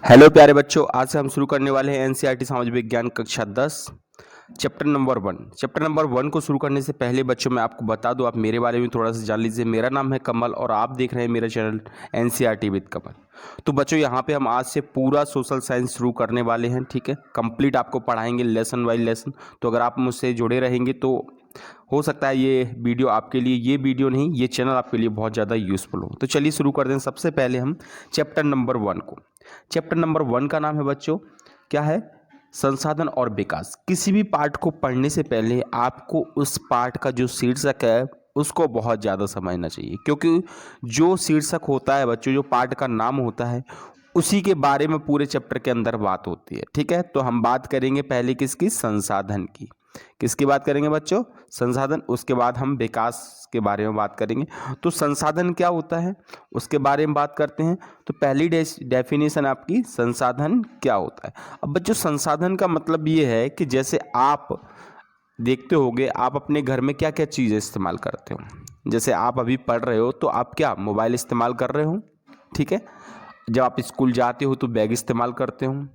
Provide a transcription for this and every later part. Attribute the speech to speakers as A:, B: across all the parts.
A: Hello प्यारे बच्चों, आज से हम शुरू करने वाले हैं एनसीईआरटी सामाजिक विज्ञान कक्षा 10 चैप्टर नंबर 1। चैप्टर नंबर 1 को शुरू करने से पहले बच्चों मैं आपको बता दूं, आप मेरे बारे में थोड़ा सा जान लीजिए। मेरा नाम है कमल और आप देख रहे हैं मेरा चैनल एनसीईआरटी विद कमल। तो बच्चों यहाँ पे हम आज से पूरा सोशल साइंस शुरू करने वाले हैं, ठीक है। कंप्लीट आपको पढ़ाएंगे लेसन बाय लेसन। तो अगर आप मुझसे जुड़े रहेंगे तो हो सकता है ये वीडियो आपके लिए, ये वीडियो नहीं, ये चैनल आपके लिए बहुत ज़्यादा यूजफुल हो। तो चलिए शुरू कर दें। सबसे पहले हम चैप्टर नंबर 1 को, चैप्टर नंबर 1 का नाम है बच्चों, क्या है? संसाधन और विकास। किसी भी पार्ट को पढ़ने से पहले आपको उस पार्ट का जो शीर्षक है उसको बहुत ज़्यादा समझना चाहिए, क्योंकि जो शीर्षक होता है बच्चों, जो पार्ट का नाम होता है, उसी के बारे में पूरे चैप्टर के अंदर बात होती है, ठीक है। तो हम बात करेंगे पहले किसकी? संसाधन की। किसकी बात करेंगे बच्चों? संसाधन। उसके बाद हम विकास के बारे में बात करेंगे। तो संसाधन क्या होता है उसके बारे में बात करते हैं। तो पहली डेफिनेशन आपकी, संसाधन क्या होता है। अब बच्चों संसाधन का मतलब ये है कि जैसे आप देखते होंगे, आप अपने घर में क्या क्या चीज़ें इस्तेमाल करते हो। जैसे आप अभी पढ़ रहे हो तो आप क्या मोबाइल इस्तेमाल कर रहे हो, ठीक है। जब आप स्कूल जाते हो तो बैग इस्तेमाल करते हो,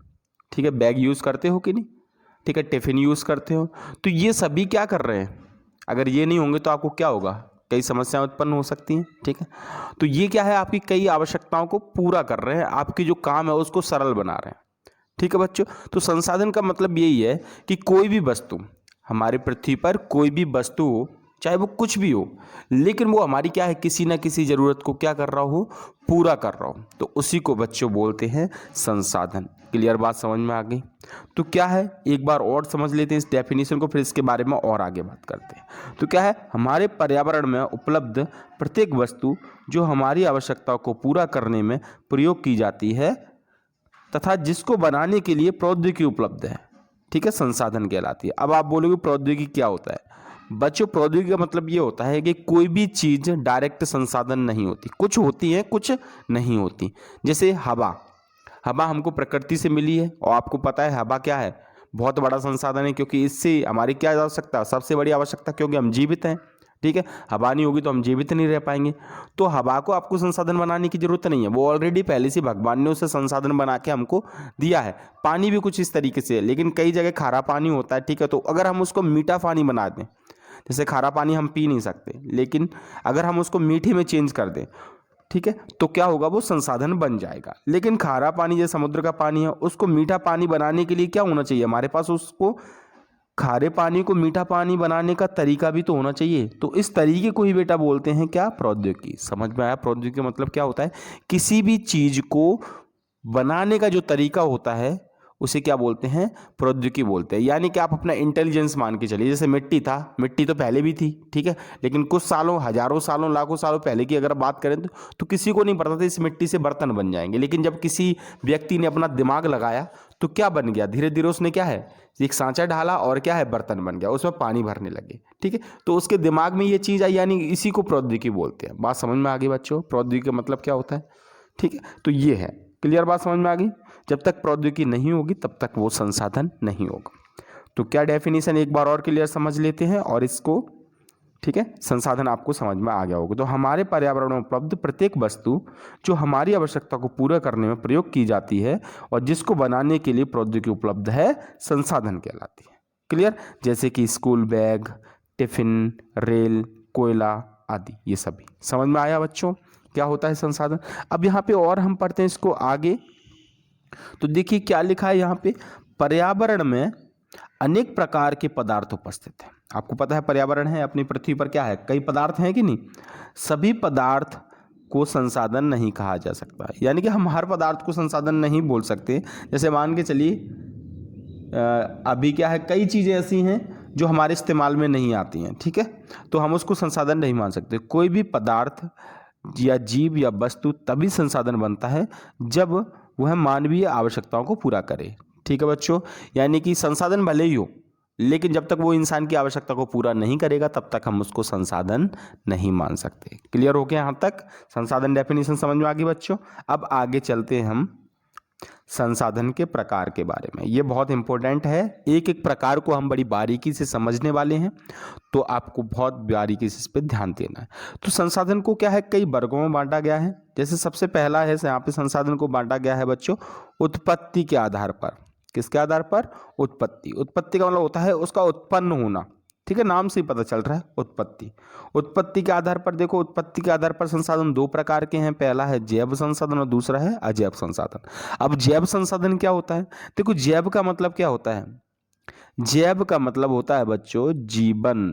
A: ठीक है। बैग यूज़ करते हो कि नहीं, ठीक है। टिफ़िन यूज़ करते हो। तो ये सभी क्या कर रहे हैं? अगर ये नहीं होंगे तो आपको क्या होगा? कई समस्याएं उत्पन्न हो सकती हैं, ठीक है। तो ये क्या है? आपकी कई आवश्यकताओं को पूरा कर रहे हैं, आपकी जो काम है उसको सरल बना रहे हैं, ठीक है बच्चों। तो संसाधन का मतलब यही है कि कोई भी वस्तु, हमारे पृथ्वी पर कोई भी वस्तु हो, चाहे वो कुछ भी हो, लेकिन वो हमारी क्या है, किसी ना किसी ज़रूरत को क्या कर रहा हो, पूरा कर रहा हो, तो उसी को बच्चों बोलते हैं संसाधन। क्लियर बात समझ में आ गई? तो क्या है, एक बार और समझ लेते हैं इस डेफिनेशन को, फिर इसके बारे में और आगे बात करते हैं। तो क्या है, हमारे पर्यावरण में उपलब्ध प्रत्येक वस्तु जो हमारी आवश्यकताओं को पूरा करने में प्रयोग की जाती है तथा जिसको बनाने के लिए प्रौद्योगिकी उपलब्ध है, ठीक है, संसाधन कहलाती है। अब आप बोलोगे प्रौद्योगिकी क्या होता है? बच्चों प्रौद्योगिकी का मतलब ये होता है कि कोई भी चीज़ डायरेक्ट संसाधन नहीं होती, कुछ होती है कुछ नहीं होती। जैसे हवा, हवा हमको प्रकृति से मिली है और आपको पता है हवा क्या है, बहुत बड़ा संसाधन है, क्योंकि इससे हमारी क्या आवश्यकता, सबसे बड़ी आवश्यकता, क्योंकि हम जीवित हैं, ठीक है। हवा नहीं होगी तो हम जीवित नहीं रह पाएंगे। तो हवा को आपको संसाधन बनाने की जरूरत नहीं है, वो ऑलरेडी पहले से भगवान ने उसे संसाधन बना के हमको दिया है। पानी भी कुछ इस तरीके से है, लेकिन कई जगह खारा पानी होता है, ठीक है। तो अगर हम उसको मीठा पानी बना दें, जैसे खारा पानी हम पी नहीं सकते, लेकिन अगर हम उसको मीठे में चेंज कर दें, ठीक है, तो क्या होगा, वो संसाधन बन जाएगा। लेकिन खारा पानी जो समुद्र का पानी है, उसको मीठा पानी बनाने के लिए क्या होना चाहिए हमारे पास, उसको खारे पानी को मीठा पानी बनाने का तरीका भी तो होना चाहिए। तो इस तरीके को ही बेटा बोलते हैं क्या, प्रौद्योगिकी। समझ में आया? प्रौद्योगिकी का मतलब क्या होता है, किसी भी चीज को बनाने का जो तरीका होता है उसे क्या बोलते हैं, प्रौद्योगिकी बोलते हैं। यानी कि आप अपना इंटेलिजेंस मान के चलिए, जैसे मिट्टी था, मिट्टी तो पहले भी थी, ठीक है, लेकिन कुछ सालों, हजारों सालों, लाखों सालों पहले की अगर बात करें तो किसी को नहीं पता था इस मिट्टी से बर्तन बन जाएंगे। लेकिन जब किसी व्यक्ति ने अपना दिमाग लगाया तो क्या बन गया, धीरे धीरे उसने क्या है, एक सांचा ढाला और क्या है, बर्तन बन गया, उसमें पानी भरने लगे, ठीक है। तो उसके दिमाग में ये चीज़ आई, यानी इसी को प्रौद्योगिकी बोलते हैं। बात समझ में आ गई बच्चों, प्रौद्योगिकी का मतलब क्या होता है, ठीक है। तो ये है, क्लियर बात समझ में आ गई। जब तक प्रौद्योगिकी नहीं होगी तब तक वो संसाधन नहीं होगा। तो क्या डेफिनेशन एक बार और क्लियर समझ लेते हैं और इसको, ठीक है, संसाधन आपको समझ में आ गया होगा। तो हमारे पर्यावरण में उपलब्ध प्रत्येक वस्तु जो हमारी आवश्यकता को पूरा करने में प्रयोग की जाती है और जिसको बनाने के लिए प्रौद्योगिकी उपलब्ध है, संसाधन कहलाती है। क्लियर? जैसे कि स्कूल बैग, टिफिन, रेल, कोयला आदि, ये सभी समझ में आया बच्चों क्या होता है संसाधन। अब यहाँ पे और हम पढ़ते हैं इसको आगे। तो देखिए क्या लिखा है यहाँ पे, पर्यावरण में अनेक प्रकार के पदार्थ उपस्थित हैं। आपको पता है पर्यावरण है, अपनी पृथ्वी पर क्या है, कई पदार्थ हैं कि नहीं। सभी पदार्थ को संसाधन नहीं कहा जा सकता, यानी कि हम हर पदार्थ को संसाधन नहीं बोल सकते। जैसे मान के चलिए अभी क्या है, कई चीज़ें ऐसी हैं जो हमारे इस्तेमाल में नहीं आती हैं, ठीक है, तो हम उसको संसाधन नहीं मान सकते। कोई भी पदार्थ या जीव या वस्तु तभी संसाधन बनता है जब वह मानवीय आवश्यकताओं को पूरा करे, ठीक है बच्चों। यानी कि संसाधन भले ही हो, लेकिन जब तक वो इंसान की आवश्यकता को पूरा नहीं करेगा तब तक हम उसको संसाधन नहीं मान सकते। क्लियर हो गया यहाँ तक? संसाधन डेफिनेशन समझ में आ गई बच्चों। अब आगे चलते हैं हम संसाधन के प्रकार के बारे में। ये बहुत इंपॉर्टेंट है, एक एक प्रकार को हम बड़ी बारीकी से समझने वाले हैं, तो आपको बहुत बारीकी से इस पर ध्यान देना है। तो संसाधन को क्या है, कई वर्गों में बांटा गया है। जैसे सबसे पहला है यहाँ पे संसाधन को बांटा गया है बच्चों उत्पत्ति के आधार पर। किसके आधार पर? उत्पत्ति। उत्पत्ति का मतलब होता है उसका उत्पन्न होना, ठीक है, नाम से ही पता चल रहा है उत्पत्ति। उत्पत्ति के आधार पर देखो, उत्पत्ति के आधार पर संसाधन दो प्रकार के हैं, पहला है जैव संसाधन और दूसरा है अजैव संसाधन। अब जैव संसाधन क्या होता है? देखो जैव का मतलब क्या होता है? जैव का मतलब होता है बच्चों जीवन।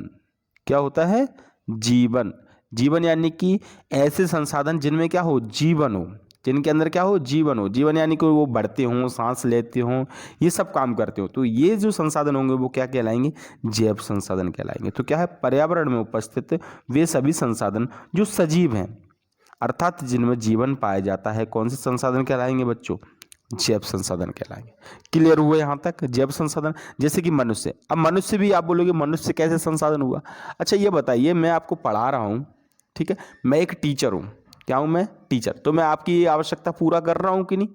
A: क्या होता है? जीवन। जीवन यानी कि ऐसे संसाधन जिनमें क्या हो, जीवन हो, जिनके अंदर क्या हो, जीवन हो। जीवन यानी कि वो बढ़ते हों, सांस लेते हों, ये सब काम करते हो, तो ये जो संसाधन होंगे वो क्या कहलाएंगे? जैव संसाधन कहलाएंगे। तो क्या है, पर्यावरण में उपस्थित वे सभी संसाधन जो सजीव हैं, अर्थात जिनमें जीवन पाया जाता है, कौन से संसाधन कहलाएंगे बच्चों? जैव संसाधन कहलाएंगे। क्लियर हुआ यहाँ तक? जैव संसाधन जैसे कि मनुष्य। अब मनुष्य भी आप बोलोगे मनुष्य कैसे संसाधन हुआ? अच्छा ये बताइए, मैं आपको पढ़ा रहा हूँ, ठीक है, मैं एक टीचर हूँ। क्या हूँ मैं? टीचर। तो मैं आपकी आवश्यकता पूरा कर रहा हूँ कि नहीं?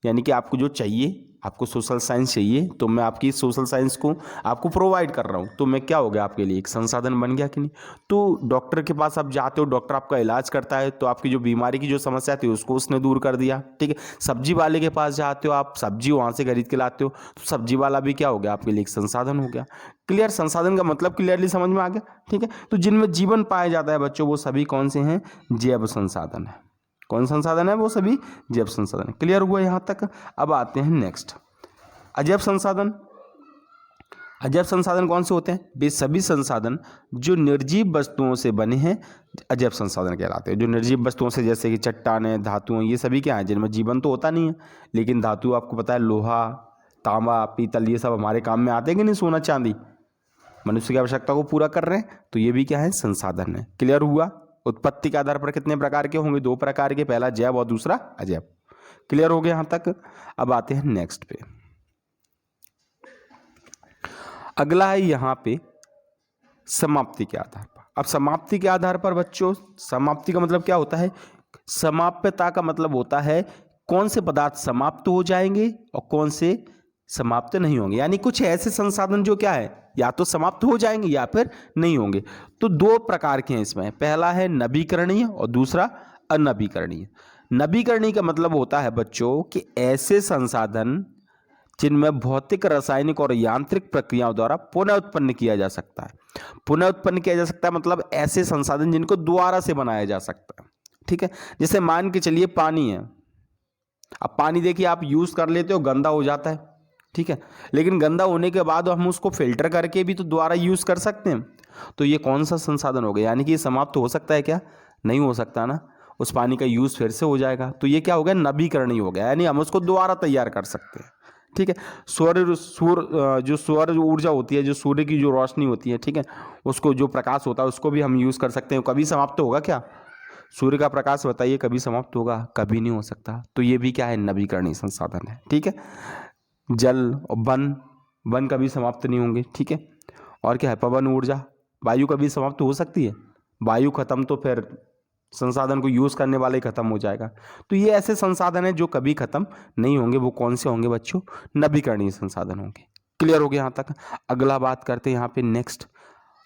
A: यानी कि आपको जो चाहिए, आपको सोशल साइंस चाहिए, तो मैं आपकी सोशल साइंस को आपको प्रोवाइड कर रहा हूँ, तो मैं क्या हो गया आपके लिए? एक संसाधन बन गया कि नहीं? तो डॉक्टर के पास आप जाते हो, डॉक्टर आपका इलाज करता है, तो आपकी जो बीमारी की जो समस्या थी उसको उसने दूर कर दिया, ठीक है। सब्जी वाले के पास जाते हो, आप सब्जी वहाँ से खरीद के लाते हो, तो सब्जी वाला भी क्या हो गया आपके लिए? एक संसाधन हो गया। क्लियर? संसाधन का मतलब क्लियरली समझ में आ गया, ठीक है। तो जिनमें जीवन पाया जाता है बच्चों, वो सभी कौन से हैं? जैव संसाधन है। कौन संसाधन है? वो सभी जैव संसाधन। क्लियर हुआ यहाँ तक? अब आते हैं नेक्स्ट, अजैव संसाधन। अजैव संसाधन कौन से होते हैं? वे सभी संसाधन जो निर्जीव वस्तुओं से बने हैं अजैव संसाधन कहलाते हैं। जो निर्जीव वस्तुओं से, जैसे कि चट्टानें, धातुएं, ये सभी क्या है? जिनमें जीवन तो होता नहीं है, लेकिन धातु आपको पता है, लोहा, तांबा, पीतल, ये सब हमारे काम में आते हैं कि नहीं? सोना, चांदी, मनुष्य की आवश्यकता को पूरा कर रहे हैं, तो ये भी क्या है? संसाधन है। क्लियर हुआ? उत्पत्ति के आधार पर कितने प्रकार के होंगे? दो प्रकार के, पहला जैव और दूसरा अजैव। क्लियर हो गया यहां तक? अब आते हैं नेक्स्ट पे। अगला है यहां पे समाप्ति के आधार पर। अब समाप्ति के आधार पर बच्चों, समाप्ति का मतलब क्या होता है? समाप्यता का मतलब होता है कौन से पदार्थ समाप्त हो जाएंगे और कौन से समाप्त नहीं होंगे। यानी कुछ ऐसे संसाधन जो क्या है, या तो समाप्त हो जाएंगे या फिर नहीं होंगे। तो दो प्रकार के हैं इसमें, पहला है नवीकरणीय और दूसरा अनवीकरणीय। नवीकरणीय का मतलब होता है बच्चों कि ऐसे संसाधन जिनमें भौतिक, रासायनिक और यांत्रिक प्रक्रियाओं द्वारा पुनः उत्पन्न किया जा सकता है। पुनः उत्पन्न किया जा सकता है मतलब ऐसे संसाधन जिनको दोबारा से बनाया जा सकता है, ठीक है। जैसे मान के चलिए पानी है, अब पानी देखिए आप यूज कर लेते हो, गंदा हो जाता है, ठीक है, लेकिन गंदा होने के बाद हम उसको फिल्टर करके भी तो दोबारा यूज कर सकते हैं। तो ये कौन सा संसाधन हो गया? यानी कि ये समाप्त हो सकता है क्या? नहीं हो सकता ना, उस पानी का यूज फिर से हो जाएगा। तो ये क्या हो गया? नवीकरणीय हो गया, यानी हम उसको दोबारा तैयार कर सकते हैं, ठीक है। जो सौर ऊर्जा होती है, जो सूर्य की जो रोशनी होती है, ठीक है, उसको जो प्रकाश होता है उसको भी हम यूज कर सकते हैं। कभी समाप्त होगा क्या? सूर्य का प्रकाश बताइए, कभी समाप्त होगा? कभी नहीं हो सकता। तो ये भी क्या है? नवीकरणीय संसाधन है, ठीक है। जल और वन कभी समाप्त नहीं होंगे, ठीक है। और क्या है? पवन ऊर्जा, वायु कभी समाप्त हो सकती है? वायु खत्म तो फिर संसाधन को यूज करने वाले ही खत्म हो जाएगा। तो ये ऐसे संसाधन है जो कभी खत्म नहीं होंगे। वो कौन से होंगे बच्चों? नवीकरणीय संसाधन होंगे। क्लियर हो गया यहाँ तक? अगला बात करते हैं यहाँ पे नेक्स्ट,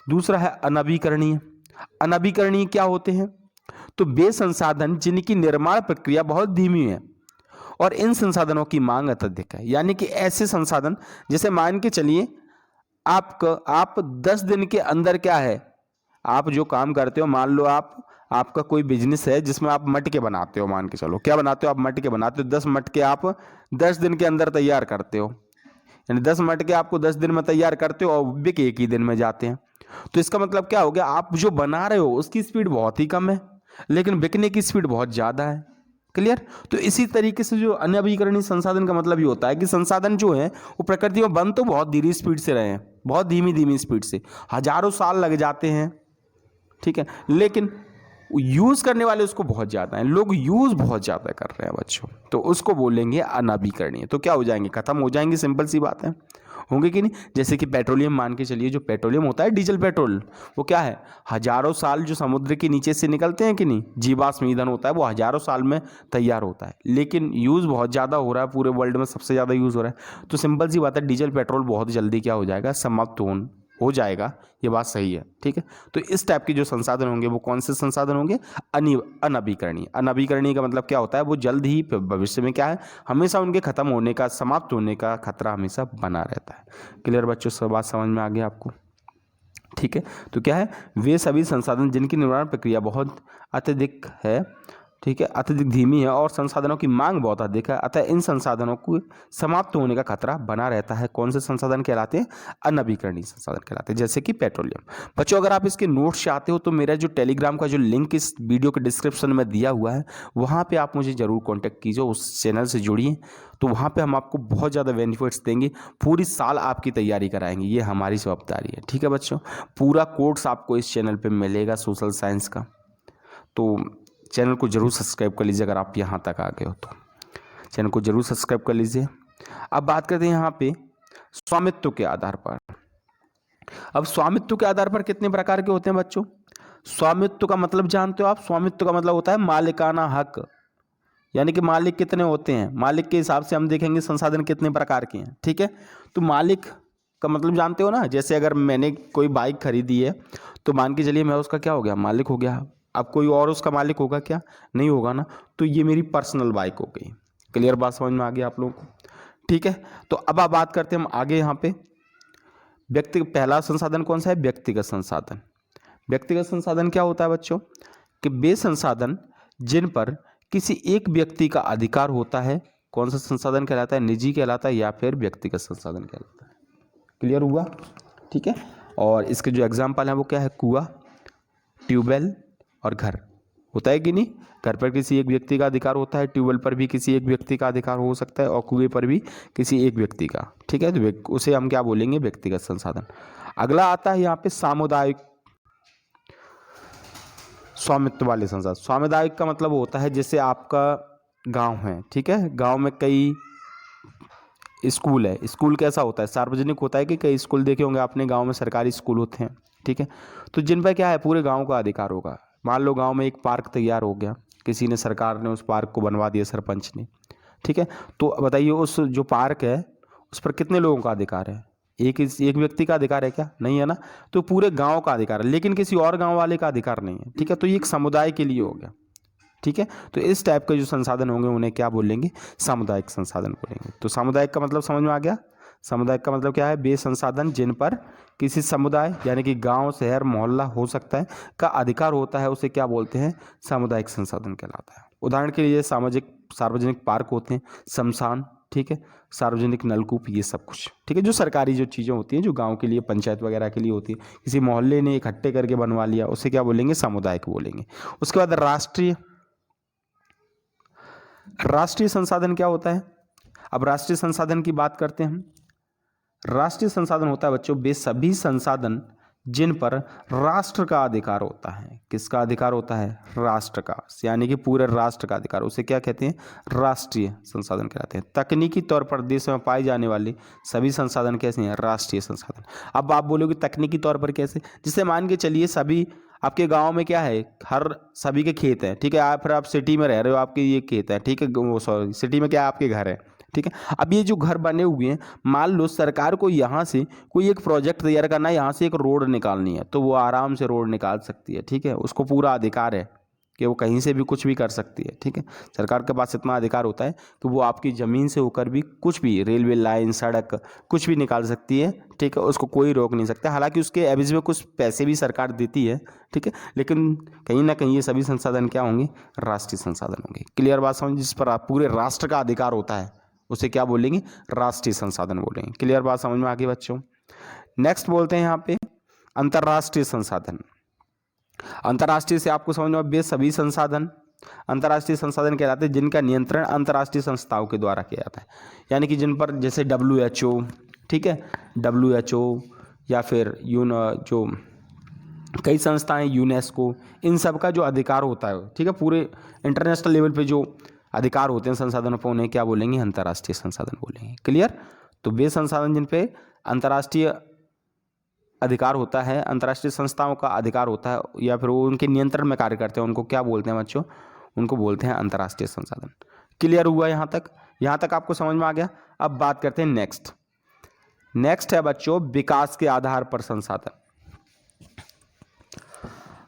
A: दूसरा है अनवीकरणीय। अनवीकरणीय क्या होते हैं? तो वे संसाधन जिनकी निर्माण प्रक्रिया बहुत धीमी है और इन संसाधनों की मांग अत्यधिक है। यानी कि ऐसे संसाधन, जैसे मान के चलिए आप 10 दिन के अंदर क्या है, आप जो काम करते हो, मान लो आपका कोई बिजनेस है जिसमें आप मटके बनाते हो, मान के चलो, क्या बनाते हो आप? मटके बनाते हो। 10 मटके आप 10 दिन के अंदर तैयार करते हो, यानी 10 मटके आपको 10 दिन में तैयार करते हो और बिक एक ही दिन में जाते हैं। तो इसका मतलब क्या हो गया? आप जो बना रहे हो उसकी स्पीड बहुत ही कम है, लेकिन बिकने की स्पीड बहुत ज्यादा है। क्लियर? तो इसी तरीके से जो अनवीकरणीय संसाधन का मतलब ये होता है कि संसाधन जो है वो प्रकृति में बन तो बहुत धीरे स्पीड से रहे हैं, बहुत धीमी स्पीड से, हजारों साल लग जाते हैं, ठीक है, लेकिन यूज करने वाले उसको बहुत ज्यादा हैं, लोग यूज बहुत ज्यादा कर रहे हैं बच्चों, तो उसको बोलेंगे अनवीकरणीय। तो क्या हो जाएंगे? खत्म हो जाएंगे, सिंपल सी बात है। होंगे कि नहीं। जैसे कि पेट्रोलियम मान के चलिए, जो पेट्रोलियम होता है डीजल पेट्रोल, वो क्या है, हजारों साल जो समुद्र के नीचे से निकलते हैं कि नहीं, जीवाश्म ईंधन होता है, वो हजारों साल में तैयार होता है, लेकिन यूज़ बहुत ज़्यादा हो रहा है, पूरे वर्ल्ड में सबसे ज़्यादा यूज़ हो रहा है। तो सिंपल सी बात है, डीजल पेट्रोल बहुत जल्दी क्या हो जाएगा, समाप्त हो जाएगा। ये बात सही है, ठीक है। तो इस टाइप के जो संसाधन होंगे वो कौन से संसाधन होंगे, अनवीकरणीय। अनवीकरणीय का मतलब क्या होता है, वो जल्द ही भविष्य में क्या है, हमेशा उनके खत्म होने का, समाप्त होने का खतरा हमेशा बना रहता है। क्लियर बच्चों, सब बात समझ में आ गया आपको, ठीक है। तो क्या है, वे सभी संसाधन जिनकी निर्माण प्रक्रिया बहुत अत्यधिक है, ठीक है, अत्यधिक धीमी है और संसाधनों की मांग बहुत अधिक है, अतः इन संसाधनों को समाप्त होने का खतरा बना रहता है। कौन से संसाधन कहलाते हैं, अनवीकरणीय संसाधन कहलाते हैं, जैसे कि पेट्रोलियम। बच्चों अगर आप इसके नोट्स चाहते हो तो मेरा जो टेलीग्राम का जो लिंक इस वीडियो के डिस्क्रिप्शन में दिया हुआ है, वहाँ पर आप मुझे ज़रूर कॉन्टैक्ट कीजिए, उस चैनल से जुड़िए। तो वहाँ पे हम आपको बहुत ज़्यादा बेनिफिट्स देंगे, पूरी साल आपकी तैयारी कराएंगे, ये हमारी जवाबदारी है, ठीक है बच्चों। पूरा कोर्स आपको इस चैनल पे मिलेगा सोशल साइंस का, तो चैनल को जरूर सब्सक्राइब कर लीजिए। अगर आप यहाँ तक आ गए हो तो चैनल को जरूर सब्सक्राइब कर लीजिए। अब बात करते हैं यहाँ पे स्वामित्व के आधार पर। अब स्वामित्व के आधार पर कितने प्रकार के होते हैं बच्चों, स्वामित्व का मतलब जानते हो आप, स्वामित्व का मतलब होता है मालिकाना हक, यानी कि मालिक कितने होते हैं, मालिक के हिसाब से हम देखेंगे संसाधन कितने प्रकार के हैं, ठीक है। तो मालिक का मतलब जानते हो ना, जैसे अगर मैंने कोई बाइक खरीदी है तो मान के चलिए मैं उसका क्या हो गया, मालिक हो गया। अब कोई और उसका मालिक होगा क्या, नहीं होगा ना, तो ये मेरी पर्सनल बाइक हो गई। क्लियर बात समझ में आ गई आप लोगों को, ठीक है। तो अब आप बात करते हैं हम आगे यहाँ पे, व्यक्ति, पहला संसाधन कौन सा है, व्यक्तिगत संसाधन। व्यक्तिगत संसाधन क्या होता है बच्चों, कि वे संसाधन जिन पर किसी एक व्यक्ति का अधिकार होता है, कौन सा संसाधन कहलाता है, निजी कहलाता है या फिर व्यक्तिगत संसाधन कहलाता है। क्लियर हुआ, ठीक है। और इसके जो एग्जाम्पल हैं वो क्या है, कुआं, ट्यूबवेल और घर, होता है कि नहीं। घर पर किसी एक व्यक्ति का अधिकार होता है, ट्यूबवेल पर भी किसी एक व्यक्ति का अधिकार हो सकता है और कुएं पर भी किसी एक व्यक्ति का, ठीक है। तो उसे हम क्या बोलेंगे, व्यक्तिगत संसाधन। अगला आता है यहाँ पे सामुदायिक स्वामित्व वाले संसाधन। सामुदायिक का मतलब होता है जैसे आपका गांव है, ठीक है, गांव में कई स्कूल है, स्कूल कैसा होता है, सार्वजनिक होता है कि कई स्कूल देखे होंगे आपने, गांव में सरकारी स्कूल होते हैं, ठीक है। तो जिन पर क्या है, पूरे गांव का अधिकार होगा। मान लो गांव में एक पार्क तैयार हो गया, किसी ने, सरकार ने उस पार्क को बनवा दिया, सरपंच ने, ठीक है। तो बताइए उस जो पार्क है उस पर कितने लोगों का अधिकार है, एक व्यक्ति का अधिकार है क्या, नहीं है ना। तो पूरे गांव का अधिकार है, लेकिन किसी और गांव वाले का अधिकार नहीं है, ठीक है। तो ये एक समुदाय के लिए हो गया, ठीक है। तो इस टाइप के जो संसाधन होंगे उन्हें क्या बोलेंगे, सामुदायिक संसाधन बोलेंगे। तो सामुदायिक का मतलब समझ में आ गया। सामुदायिक का मतलब क्या है, वे संसाधन जिन पर किसी समुदाय यानी कि गांव, शहर, मोहल्ला हो सकता है का अधिकार होता है, उसे क्या बोलते हैं, सामुदायिक संसाधन कहलाता है। उदाहरण के लिए सार्वजनिक पार्क होते हैं, शमशान, ठीक है, सार्वजनिक नलकूप, ये सब कुछ, ठीक है। जो सरकारी जो चीज़ें होती हैं, जो गांव के लिए, पंचायत वगैरह के लिए होती है, किसी मोहल्ले ने इकट्ठे करके बनवा लिया, उसे क्या बोलेंगे, सामुदायिक बोलेंगे। उसके बाद राष्ट्रीय संसाधन क्या होता है। अब राष्ट्रीय संसाधन की बात करते हैं हम। राष्ट्रीय संसाधन होता है बच्चों वे सभी संसाधन जिन पर राष्ट्र का अधिकार होता है। किसका अधिकार होता है, राष्ट्र का, यानी कि पूरे राष्ट्र का अधिकार, उसे क्या कहते हैं, राष्ट्रीय संसाधन कहते हैं। तकनीकी तौर पर देश में पाए जाने वाले सभी संसाधन कैसे हैं, राष्ट्रीय संसाधन। अब आप बोलोगे तकनीकी तौर पर कैसे, जिससे मान के चलिए सभी आपके गांव में क्या है, हर सभी के खेत हैं, ठीक है। आप फिर आप सिटी में रह रहे हो, आपके ये खेत है, ठीक है, वो सॉरी सिटी में क्या है, आपके घर है, ठीक है। अब ये जो घर बने हुए हैं, मान लो सरकार को यहाँ से कोई एक प्रोजेक्ट तैयार करना है, यहाँ से एक रोड निकालनी है, तो वो आराम से रोड निकाल सकती है, ठीक है। उसको पूरा अधिकार है कि वो कहीं से भी कुछ भी कर सकती है, ठीक है। सरकार के पास इतना अधिकार होता है कि वो आपकी ज़मीन से होकर भी कुछ भी, रेलवे लाइन, सड़क, कुछ भी निकाल सकती है, ठीक है। उसको कोई रोक नहीं सकता। हालांकि उसके एवज में कुछ पैसे भी सरकार देती है, ठीक है, लेकिन कहीं ना कहीं ये सभी संसाधन क्या होंगे, राष्ट्रीय संसाधन होंगे। क्लियर बात समझ, जिस पर आप पूरे राष्ट्र का अधिकार होता है उसे क्या बोलेंगे, राष्ट्रीय संसाधन बोलेंगे। क्लियर बात समझ में आ गई बच्चों। नेक्स्ट बोलते हैं यहाँ पे अंतर्राष्ट्रीय संसाधन। अंतर्राष्ट्रीय से आपको समझ में वे सभी संसाधन अंतर्राष्ट्रीय संसाधन कहलाते हैं जिनका नियंत्रण अंतर्राष्ट्रीय संस्थाओं के द्वारा किया जाता है। यानी कि जिन पर जैसे WHO, ठीक है, WHO या फिर जो कई संस्थाएं, यूनेस्को, इन सब का जो अधिकार होता है, ठीक है, पूरे इंटरनेशनल लेवल पे जो अधिकार होते हैं संसाधनों पर, उन्हें क्या बोलेंगे, अंतर्राष्ट्रीय संसाधन बोलेंगे। क्लियर। तो वे संसाधन जिन पे अंतर्राष्ट्रीय अधिकार होता है, अंतर्राष्ट्रीय संस्थाओं का अधिकार होता है या फिर वो उनके नियंत्रण में कार्य करते हैं, उनको क्या बोलते हैं बच्चों? उनको बोलते हैं अंतर्राष्ट्रीय संसाधन। क्लियर हुआ यहाँ तक? यहाँ तक आपको समझ में आ गया? अब बात करते हैं नेक्स्ट है बच्चों विकास के आधार पर संसाधन।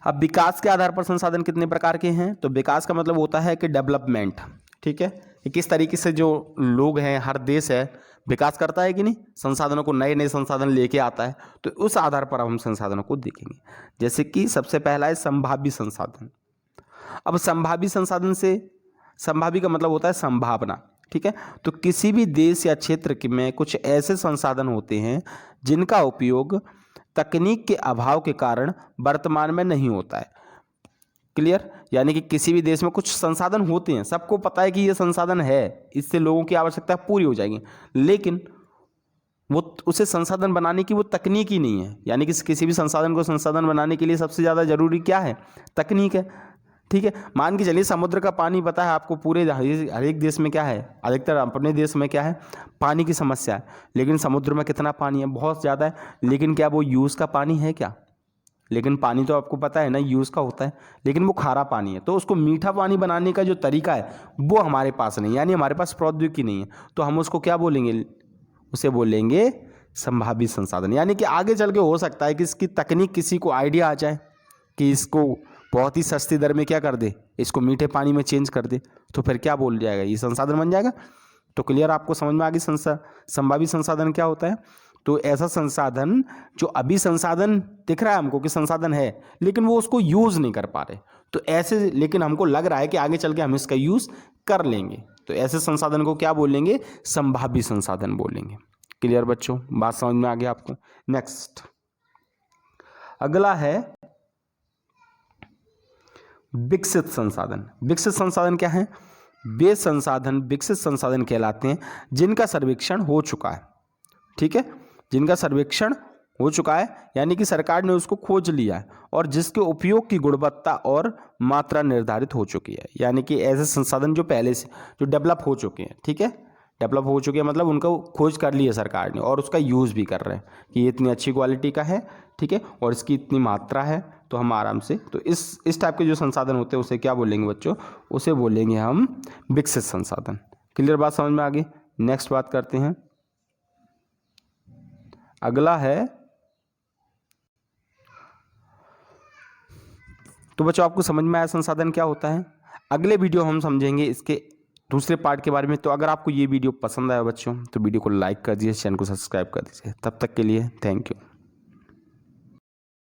A: अब विकास के आधार पर संसाधन कितने प्रकार के हैं? तो विकास का मतलब होता है कि डेवलपमेंट, ठीक है, कि किस तरीके से जो लोग हैं, हर देश है, विकास करता है कि नहीं, संसाधनों को नए नए संसाधन लेके आता है, तो उस आधार पर हम संसाधनों को देखेंगे। जैसे कि सबसे पहला है संभाव्य संसाधन। अब संभाव्य संसाधन से, संभाव्य का मतलब होता है संभावना, ठीक है, तो किसी भी देश या क्षेत्र में कुछ ऐसे संसाधन होते हैं जिनका उपयोग तकनीक के अभाव के कारण वर्तमान में नहीं होता है। क्लियर? यानी कि किसी भी देश में कुछ संसाधन होते हैं, सबको पता है कि ये संसाधन है, इससे लोगों की आवश्यकता पूरी हो जाएगी, लेकिन वो उसे संसाधन बनाने की वो तकनीक ही नहीं है। यानी कि किसी भी संसाधन को संसाधन बनाने के लिए सबसे ज़्यादा जरूरी क्या है? तकनीक है, ठीक है। मान के चलिए समुद्र का पानी पता है आपको, पूरे हर एक देश में क्या है, अधिकतर अपने देश में क्या है, पानी की समस्या है, लेकिन समुद्र में कितना पानी है? बहुत ज़्यादा है, लेकिन क्या वो यूज़ का पानी है क्या? लेकिन पानी तो आपको पता है ना यूज़ का होता है, लेकिन वो खारा पानी है, तो उसको मीठा पानी बनाने का जो तरीका है वो हमारे पास नहीं, यानी हमारे पास प्रौद्योगिकी नहीं है, तो हम उसको क्या बोलेंगे? उसे बोलेंगे संभावित संसाधन। यानी कि आगे चल के हो सकता है कि इसकी तकनीक किसी को आइडिया आ जाए कि इसको बहुत ही सस्ती दर में क्या कर दे, इसको मीठे पानी में चेंज कर दे, तो फिर क्या बोल जाएगा? ये संसाधन बन जाएगा। तो क्लियर आपको समझ में आ गई संभावित संसाधन क्या होता है? तो ऐसा संसाधन जो अभी संसाधन दिख रहा है हमको कि संसाधन है, लेकिन वो उसको यूज़ नहीं कर पा रहे, तो ऐसे, लेकिन हमको लग रहा है कि आगे चल के हम इसका यूज़ कर लेंगे, तो ऐसे संसाधन को क्या बोलेंगे? संभावित संसाधन बोलेंगे। क्लियर बच्चों? बात समझ में आ गई आपको? नेक्स्ट अगला है विकसित संसाधन। विकसित संसाधन क्या है? वे संसाधन विकसित संसाधन कहलाते हैं जिनका सर्वेक्षण हो चुका है, ठीक है, जिनका सर्वेक्षण हो चुका है, यानी कि सरकार ने उसको खोज लिया है और जिसके उपयोग की गुणवत्ता और मात्रा निर्धारित हो चुकी है। यानी कि ऐसे संसाधन जो पहले से जो डेवलप हो चुके हैं, ठीक है, डेवलप हो चुके हैं मतलब उनका खोज कर ली है सरकार ने और उसका यूज़ भी कर रहे हैं कि ये इतनी अच्छी क्वालिटी का है, ठीक है, और इसकी इतनी मात्रा है, तो हम आराम से, तो इस टाइप के जो संसाधन होते हैं उसे क्या बोलेंगे बच्चों? उसे बोलेंगे हम विकसित संसाधन। क्लियर? बात समझ में आ गई? नेक्स्ट बात करते हैं, अगला है, तो बच्चों आपको समझ में आया संसाधन क्या होता है? अगले वीडियो हम समझेंगे इसके दूसरे पार्ट के बारे में। तो अगर आपको ये वीडियो पसंद आया बच्चों तो वीडियो को लाइक कर दीजिए, चैनल को सब्सक्राइब कर दीजिए। तब तक के लिए थैंक यू।